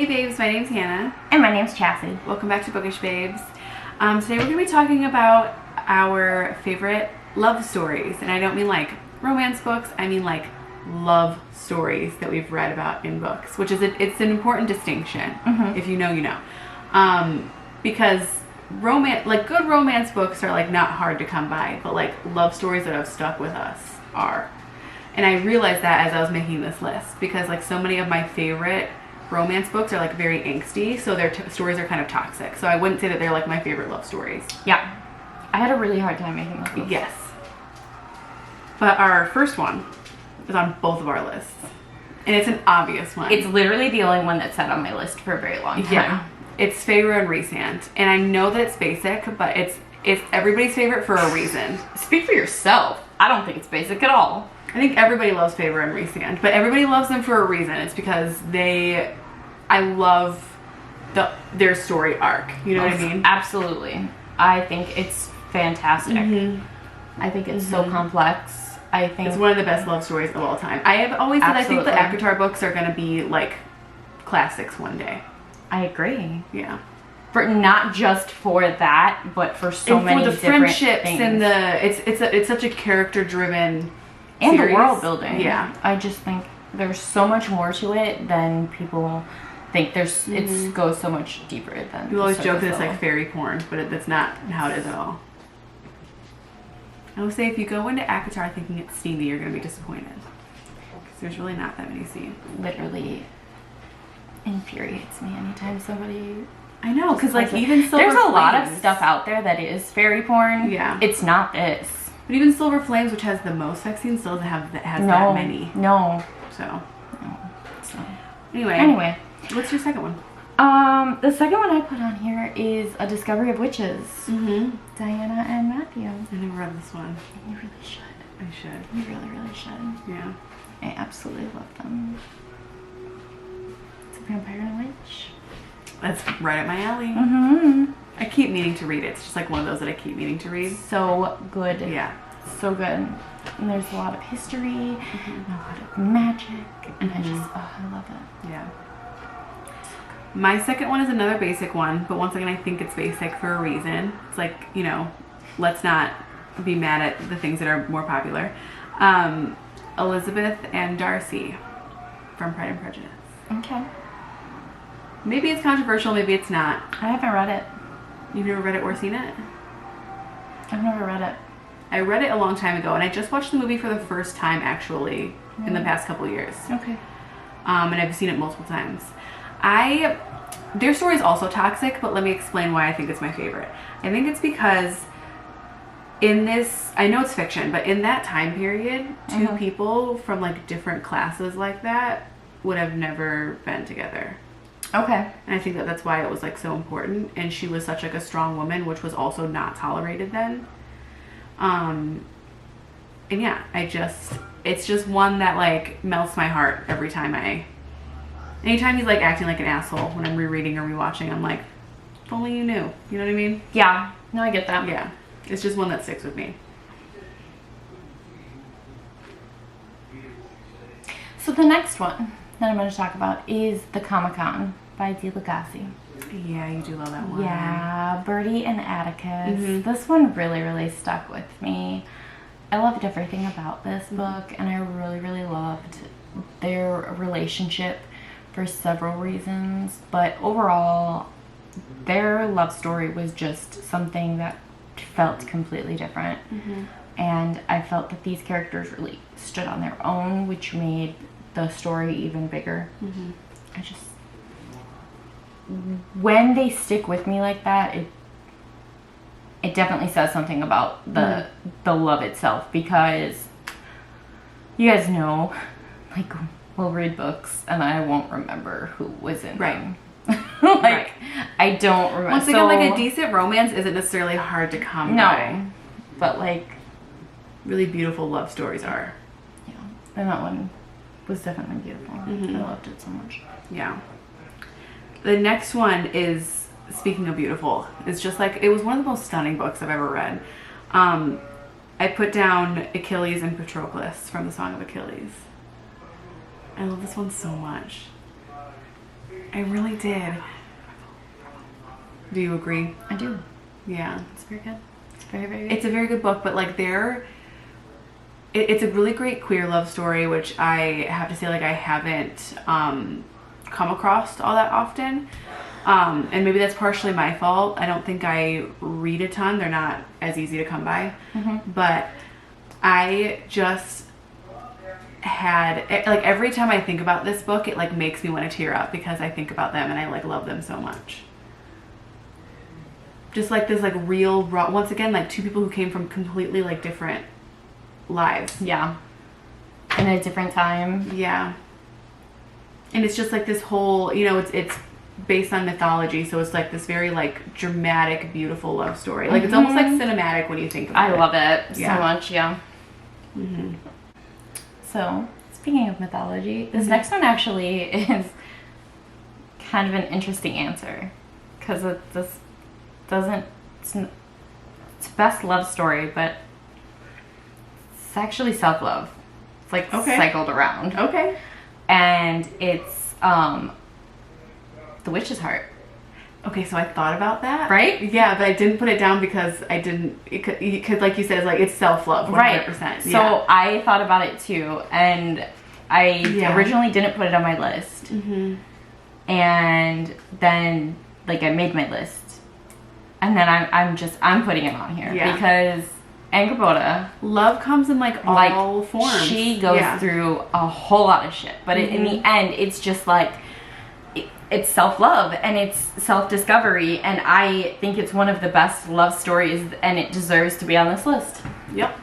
babes, my name's Hannah. And my name's Chasity. Welcome back to Bookish Babes. Today we're going to be talking about our favorite love stories. And I don't mean like romance books, I mean like love stories that we've read about in books, which is it's an important distinction. If you know, you know. Because good romance books are like not hard to come by, but like love stories that have stuck with us are. And I realized that as I was making this list, because like so many of my favorite romance books are like very angsty, so their stories are kind of toxic. So I wouldn't say that they're like my favorite love stories. Yeah. I had a really hard time making this list. Yes. But our first one is on both of our lists. And it's an obvious one. It's literally the only one that's sat on my list for a very long time. Yeah. It's Feyre and Rhysand. And I know that it's basic, but it's everybody's favorite for a reason. Speak for yourself. I don't think it's basic at all. I think everybody loves Feyre and Rhysand, but everybody loves them for a reason. It's because I love their story arc. You know what I mean? Absolutely. I think it's fantastic. I think it's so complex. I think it's one of the best love stories of all time. I have always said I think the ACOTAR books are going to be like classics one day. I agree. Yeah. For not just for that, but for so many for the different friendships things. And it's such a character driven and series. The world building. Yeah. I just think there's so much more to it than people think. It goes so much deeper than people always joke that it's like fairy porn, but that's not how it is at all. I would say if you go into ACOTAR thinking it's steamy, you're going to be disappointed. Because there's really not that many scenes. Literally infuriates me anytime somebody... I know, because like even Silver There's a Flames, lot of stuff out there that is fairy porn. Yeah. It's not this. But even Silver Flames, which has the most sex scenes, still has that many. No. So. So. Anyway. What's your second one? The second one I put on here is A Discovery of Witches. Diana and Matthew. I never read this one. You really should. I should. You really, really should. Yeah. I absolutely love them. It's a vampire and a witch. That's right up my alley. I keep meaning to read it. It's just like one of those that I keep meaning to read. So good. Yeah. So good. And there's a lot of history and a lot of magic. And I love it. Yeah. My second one is another basic one, but once again, I think it's basic for a reason. It's like, you know, let's not be mad at the things that are more popular. Elizabeth and Darcy from Pride and Prejudice. Okay. Maybe it's controversial, maybe it's not. I haven't read it. You've never read it or seen it? I've never read it. I read it a long time ago, and I just watched the movie for the first time, actually, in the past couple years. Okay. And I've seen it multiple times. Their story is also toxic, but let me explain why I think it's my favorite. I think it's because in this, I know it's fiction, but in that time period, two people from like different classes like that would have never been together. Okay. And I think that that's why it was like so important. And she was such like a strong woman, which was also not tolerated then. And yeah, it's just one that like melts my heart every time anytime he's like acting like an asshole when I'm rereading or rewatching, I'm like, if only you knew. You know what I mean? Yeah. No, I get that. Yeah. It's just one that sticks with me. So the next one that I'm going to talk about is The Comic-Con by D. Lagasse. Yeah, you do love that one. Yeah, Bertie and Atticus. This one really, really stuck with me. I loved everything about this book, and I really, really loved their relationship for several reasons. But overall, their love story was just something that felt completely different. And I felt that these characters really stood on their own, which made the story even bigger. When they stick with me like that, it definitely says something about the love itself, because you guys know, like, we'll read books and I won't remember who was in them. Like, I don't remember. Once again, like a decent romance isn't necessarily hard to come by. But like, really beautiful love stories are. Yeah, and that one was definitely beautiful. I loved it so much. Yeah. The next one is, speaking of beautiful, it's just like, it was one of the most stunning books I've ever read. I put down Achilles and Patroclus from the Song of Achilles. I love this one so much. I really did. Do you agree? I do. Yeah. It's very good. It's very, very good. It's a very good book, but like it's a really great queer love story, which I have to say, like, I haven't come across all that often. And maybe that's partially my fault. I don't think I read a ton. They're not as easy to come by. But I just had, like, every time I think about this book, it like makes me want to tear up because I think about them and I like love them so much. Just like this like real raw, once again, like two people who came from completely like different lives. Yeah. In a different time. Yeah. And it's just like this whole, you know, it's based on mythology, so it's like this very like dramatic, beautiful love story. Like it's almost like cinematic when you think about it. I love it so much, yeah. So, speaking of mythology, this next one actually is kind of an interesting answer. Because this doesn't, it's best love story, but it's actually self-love. It's like cycled around. Okay. And it's The Witch's Heart. Okay, so I thought about that. Right? Yeah, but I didn't put it down because I didn't, because like you said, it's like, it's self-love, 100%. Right. So I thought about it too, and I originally didn't put it on my list. And then, like, I made my list. And then I'm putting it on here. Because Angrboda, love comes in like all forms. She goes through a whole lot of shit. But in the end, it's just like, it's self-love and it's self-discovery, and I think it's one of the best love stories, and it deserves to be on this list. Yep.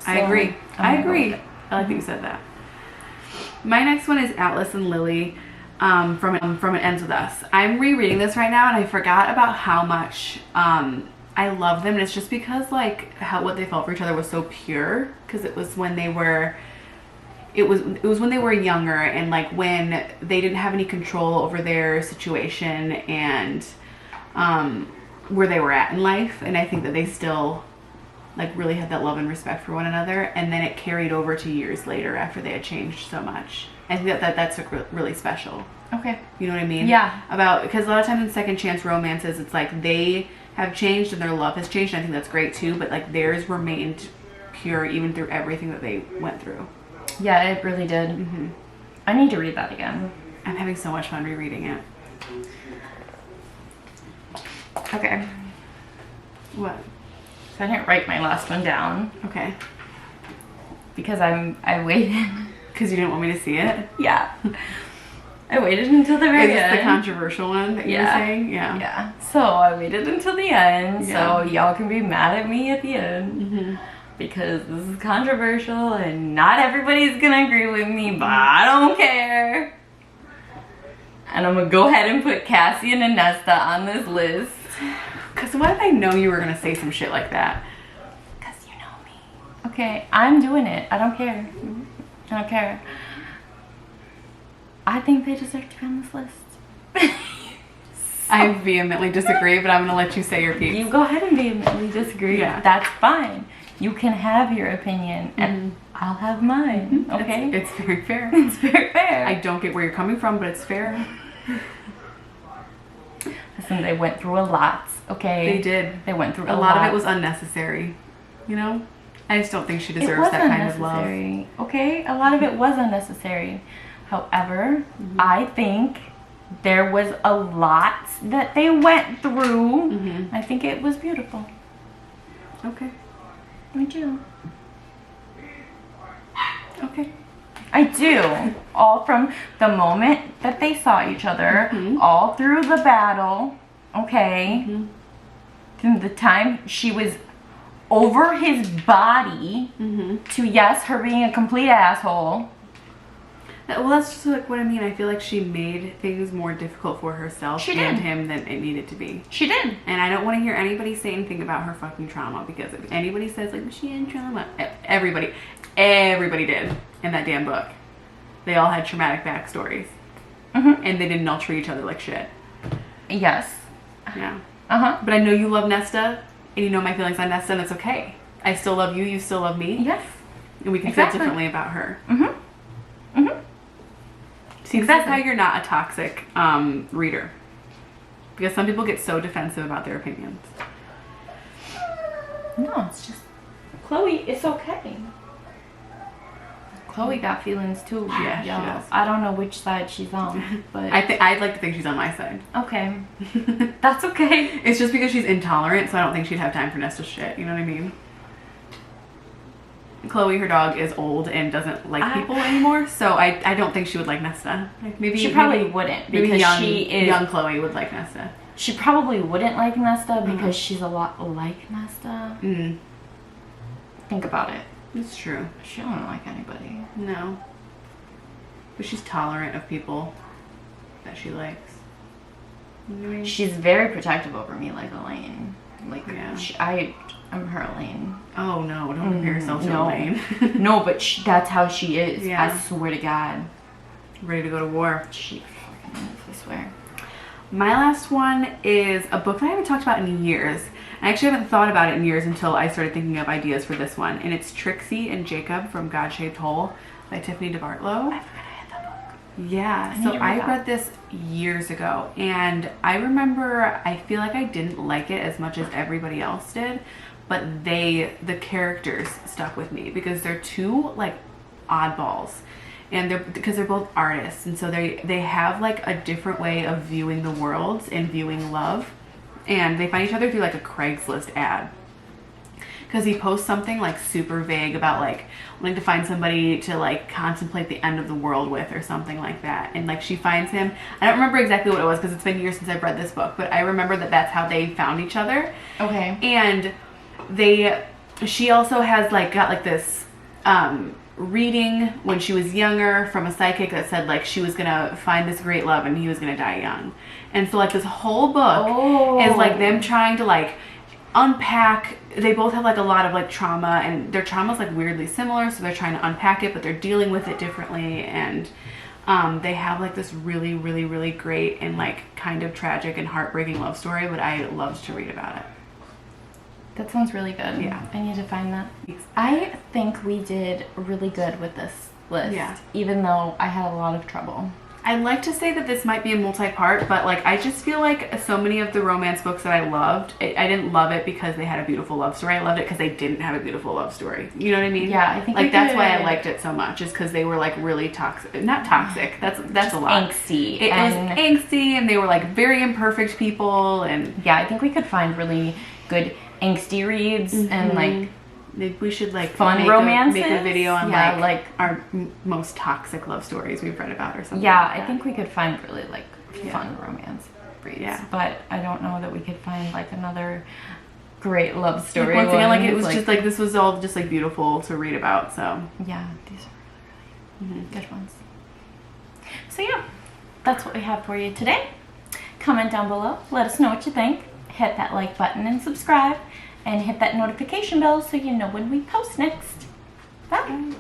So, I agree. I agree. I like that you said that. My next one is Atlas and Lily from It Ends With Us. I'm rereading this right now and I forgot about how much I love them, and it's just because like what they felt for each other was so pure, because it was when they were it was when they were younger, and like when they didn't have any control over their situation and where they were at in life. And I think that they still like really had that love and respect for one another, and then it carried over to years later after they had changed so much. I think that's really special. Okay. You know what I mean? Yeah. Because a lot of times in second chance romances, it's like they have changed and their love has changed, and I think that's great too, but like theirs remained pure even through everything that they went through. Yeah, it really did. I need to read that again. I'm having so much fun rereading it. Okay. What? So I didn't write my last one down. Okay. Because I waited. Because you didn't want me to see it? Yeah. I waited until the very end. Is this the controversial one that you were saying? Yeah. Yeah. So I waited until the end, so y'all can be mad at me at the end. Because this is controversial and not everybody's gonna agree with me, but I don't care. And I'm gonna go ahead and put Cassie and Nesta on this list. Because what if I know you were gonna say some shit like that? Because you know me. Okay, I'm doing it. I don't care. I don't care. I think they deserve to be on this list. I vehemently disagree, but I'm gonna let you say your piece. You go ahead and vehemently disagree. Yeah. That's fine. You can have your opinion, and I'll have mine. Okay? It's very fair. It's very fair. I don't get where you're coming from, but it's fair. Listen, they went through a lot. Okay? They did. They went through a lot. A lot of it was unnecessary. You know? I just don't think she deserves that kind of love. Okay? A lot of it was unnecessary. However, I think there was a lot that they went through. I think it was beautiful. Okay. I do. Okay. I do. All from the moment that they saw each other, all through the battle, okay? From the time she was over his body to, yes, her being a complete asshole. Well, that's just like what I mean. I feel like she made things more difficult for herself and him than it needed to be. She did. And I don't want to hear anybody say anything about her fucking trauma, because if anybody says like she had trauma, everybody did in that damn book. They all had traumatic backstories, and they didn't all treat each other like shit. Yes. Yeah. But I know you love Nesta, and you know my feelings on Nesta, and it's okay. I still love you. You still love me. Yes. And we can feel differently about her. See, See, this is how you're not a toxic reader. Because some people get so defensive about their opinions. No, it's just Chloe. It's okay. Chloe got feelings too. Yeah, she y'all. does. I don't know which side she's on, but I'd like to think she's on my side. okay, that's okay. It's just because she's intolerant, so I don't think she'd have time for Nesta's shit. You know what I mean? Chloe, her dog, is old and doesn't like people anymore, so I don't think she would like Nesta. Like maybe she probably wouldn't because maybe young Chloe would like Nesta. She probably wouldn't like Nesta because she's a lot like Nesta. Mm. Think about it. It's true. She don't like anybody. No. But she's tolerant of people that she likes. You know what I mean? She's very protective over me, like Elaine. Like, yeah. I'm her Elaine. Oh no, don't compare yourself to Elaine. No, but that's how she is. Yeah. I swear to God. Ready to go to war. She fucking is, I swear. My last one is a book that I haven't talked about in years. I actually haven't thought about it in years until I started thinking of ideas for this one. And it's Trixie and Jacob from God-Shaped Hole by Tiffany DeBartolo. I forgot I had that book. Yeah, so I read this years ago. And I remember, I feel like I didn't like it as much as everybody else did. But the characters stuck with me because they're two, like, oddballs. And because they're both artists. And so they have, like, a different way of viewing the world and viewing love. And they find each other through like a Craigslist ad. Because he posts something like super vague about like wanting to find somebody to like contemplate the end of the world with or something like that. And like she finds him. I don't remember exactly what it was because it's been years since I've read this book. But I remember that that's how they found each other. Okay. And she also has like got like this reading when she was younger from a psychic that said like she was gonna find this great love and he was gonna die young. And so like this whole book is like them trying to like unpack. They both have like a lot of like trauma and their trauma's like weirdly similar, so they're trying to unpack it but they're dealing with it differently. And they have like this really really really great and like kind of tragic and heartbreaking love story, but I loved to read about it. That sounds really good. Yeah. I need to find that. I think we did really good with this list. Yeah. Even though I had a lot of trouble. I'd like to say that this might be a multi-part, but like I just feel like so many of the romance books that I loved, I didn't love it because they had a beautiful love story. I loved it because they didn't have a beautiful love story. You know what I mean? Yeah, I think like that's why I liked it so much, is because they were like really toxic. Not toxic. That's a lot. Angsty. It was angsty, and they were like very imperfect people, and yeah, I think we could find really good angsty reads and like we should like fun romances. Make a video on like our most toxic love stories we've read about or something. Yeah, like that. I think we could find really like fun romance reads. Yeah. But I don't know that we could find like another great love story. Like, once again, like it was just like this was all just like beautiful to read about. So yeah, these are really good ones. So yeah, that's what we have for you today. Comment down below. Let us know what you think. Hit that like button and subscribe. And hit that notification bell so you know when we post next. Bye.